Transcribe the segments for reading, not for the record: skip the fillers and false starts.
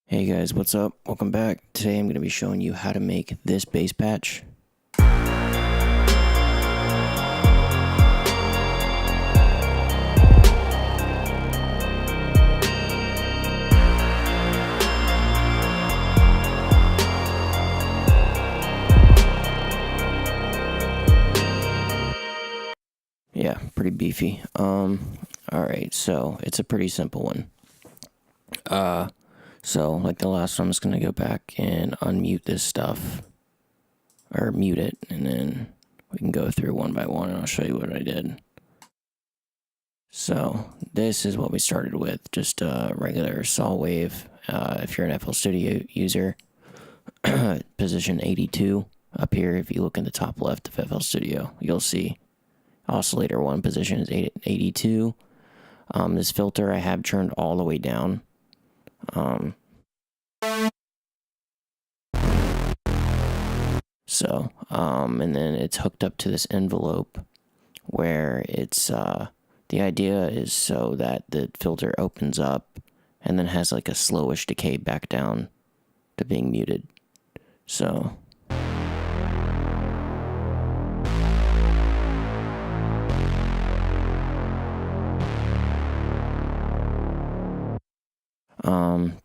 Hey guys, what's up? Welcome back. Today I'm going to be showing you how to make this bass patch. Yeah, pretty beefy. Alright, so it's a pretty simple one. So like the last one, I'm just going to go back and unmute this stuff, or mute it, and then we can go through one by one and I'll show you what I did. So this is what we started with, just a regular saw wave. If you're an FL Studio user, position 82 up here. If you look in the top left of FL Studio, you'll see oscillator 1 position is 82. This filter I have turned all the way down. And then it's hooked up to this envelope where it's, the idea is so that the filter opens up and then has like a slowish decay back down to being muted. So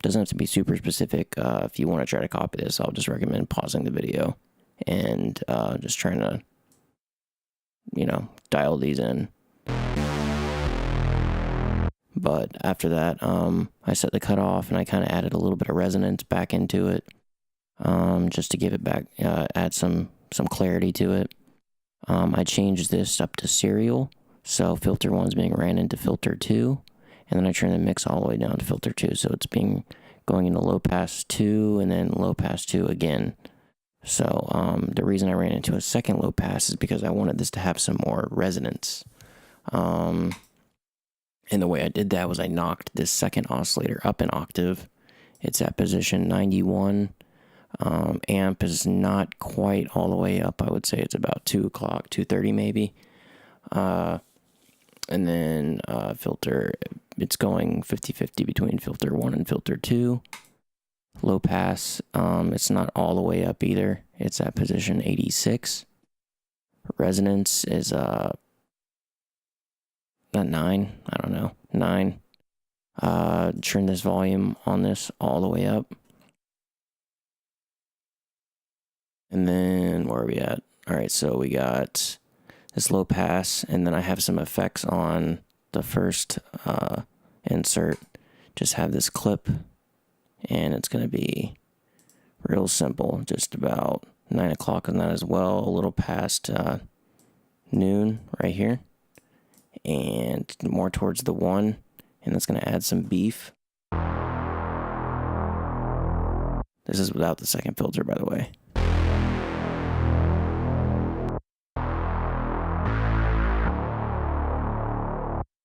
doesn't have to be super specific. If you want to try to copy this, I'll just recommend pausing the video and just trying to, dial these in. But after that, I set the cutoff and I kind of added a little bit of resonance back into it, just to give it back, add some clarity to it. I changed this up to serial, so filter 1's being ran into filter 2, and then I turn the mix all the way down to filter 2, so it's going into low pass 2 and then low pass 2 again. So the reason I ran into a second low pass is because I wanted this to have some more resonance. And the way I did that was I knocked this second oscillator up an octave. It's at position 91. Amp is not quite all the way up. I would say it's about 2 o'clock, 2:30 maybe. And then filter, it's going 50-50 between filter 1 and filter 2. Low pass, it's not all the way up either. It's at position 86. Resonance is not 9, I don't know, 9. Turn this volume on this all the way up. And then where are we at? All right, so we got this low pass, and then I have some effects on the first insert. Just have this clip, and it's going to be real simple, just about 9 o'clock on that as well, a little past noon right here, and more towards the 1, and that's going to add some beef. This is without the second filter, by the way.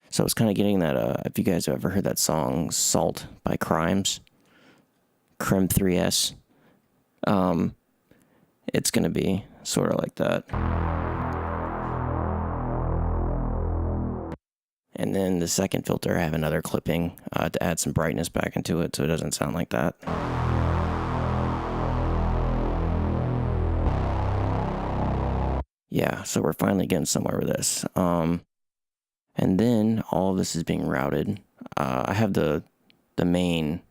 So it's kind of getting that, if you guys have ever heard that song, Salt by Crimes, Crim 3S, it's going to be sort of like that. And then the second filter, I have another clipping to add some brightness back into it so it doesn't sound like that. Yeah, so we're finally getting somewhere with this. And then all of this is being routed. I have the main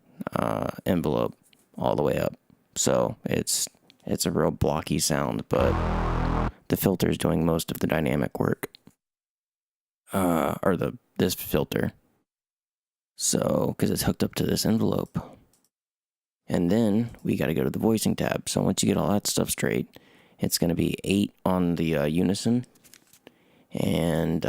envelope all the way up, so it's a real blocky sound, but the filter is doing most of the dynamic work, or this filter. So because it's hooked up to this envelope, and then we got to go to the voicing tab. So once you get all that stuff straight, it's going to be 8 on the unison, and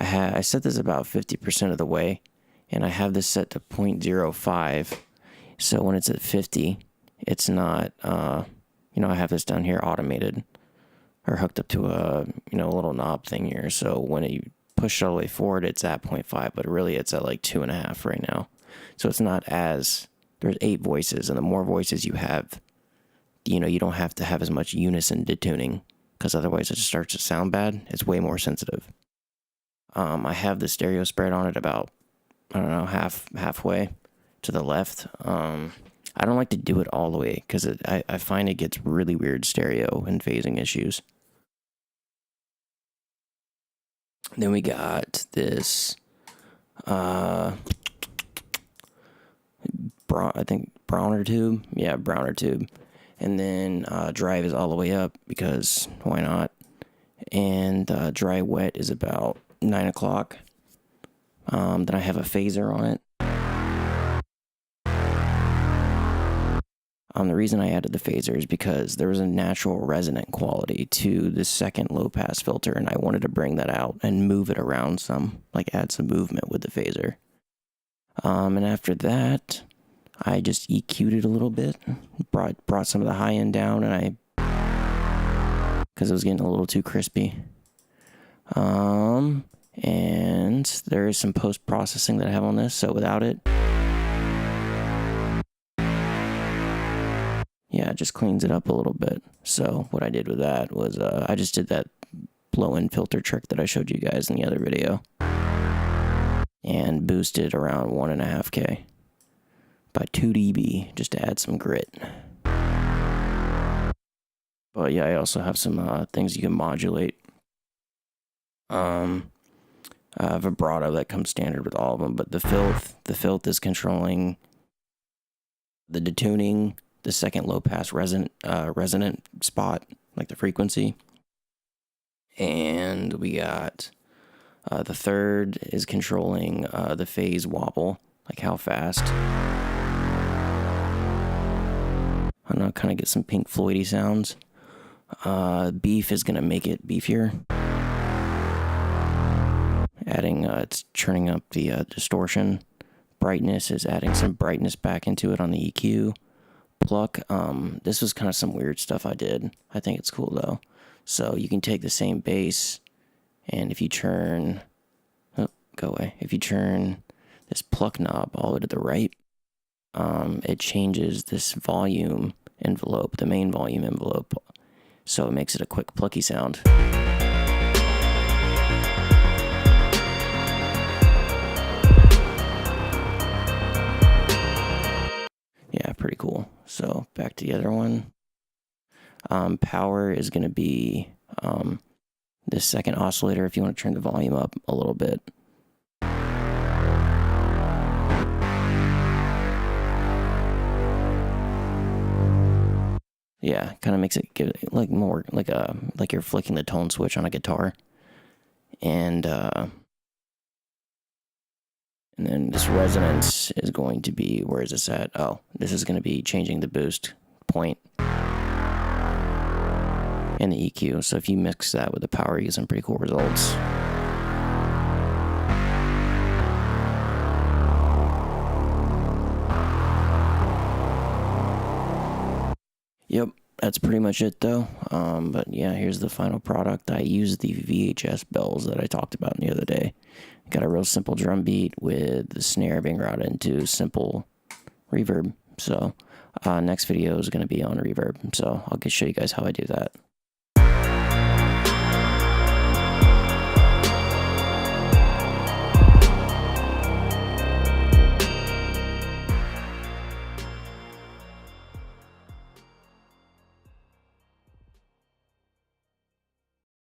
I set this about 50% of the way, and I have this set to 0.05. So when it's at 50, it's not, I have this down here automated or hooked up to a little knob thing here. So when you push it all the way forward, it's at 0.5, but really it's at like 2.5 right now. So it's not as, there's 8 voices, and the more voices you have, you don't have to have as much unison detuning, because otherwise it just starts to sound bad. It's way more sensitive. I have the stereo spread on it about, I don't know, halfway, to the left. I don't like to do it all the way because I find it gets really weird stereo and phasing issues. Then we got this, I think Browner tube. Yeah, Browner tube. And then drive is all the way up because why not? And dry wet is about 9 o'clock. Then I have a phaser on it. The reason I added the phaser is because there was a natural resonant quality to the second low pass filter, and I wanted to bring that out and move it around some, like add some movement with the phaser. And after that, I just EQ'd it a little bit, brought some of the high end down, and because it was getting a little too crispy. And there is some post processing that I have on this, so without it, yeah, it just cleans it up a little bit. So what I did with that was I just did that blow-in filter trick that I showed you guys in the other video, and boosted around 1.5K by 2 dB just to add some grit. But yeah, I also have some things you can modulate. Vibrato that comes standard with all of them, but the filth is controlling the detuning, the second low pass resonant spot, like the frequency. And we got the third is controlling the phase wobble, like how fast. I don't know, kind of get some Pink Floydy sounds. Beef is gonna make it beefier. Adding, it's churning up the distortion. Brightness is adding some brightness back into it on the EQ. Pluck, this was kind of some weird stuff I did. I think it's cool though. So you can take the same bass, and if you turn, go away. If you turn this pluck knob all the way to the right, it changes this volume envelope, the main volume envelope. So it makes it a quick plucky sound. Yeah, pretty cool. So back to the other one. Power is going to be this second oscillator if you want to turn the volume up a little bit. Yeah, kind of makes it give it like more like you're flicking the tone switch on a guitar. And then this resonance is going to be, where is this at? Oh, this is going to be changing the boost point and the EQ. So if you mix that with the power, you get some pretty cool results. Yep, that's pretty much it though. But yeah, here's the final product. I used the VHS bells that I talked about the other day. Got a real simple drum beat with the snare being routed into simple reverb. So next video is going to be on reverb. So I'll show you guys how I do that.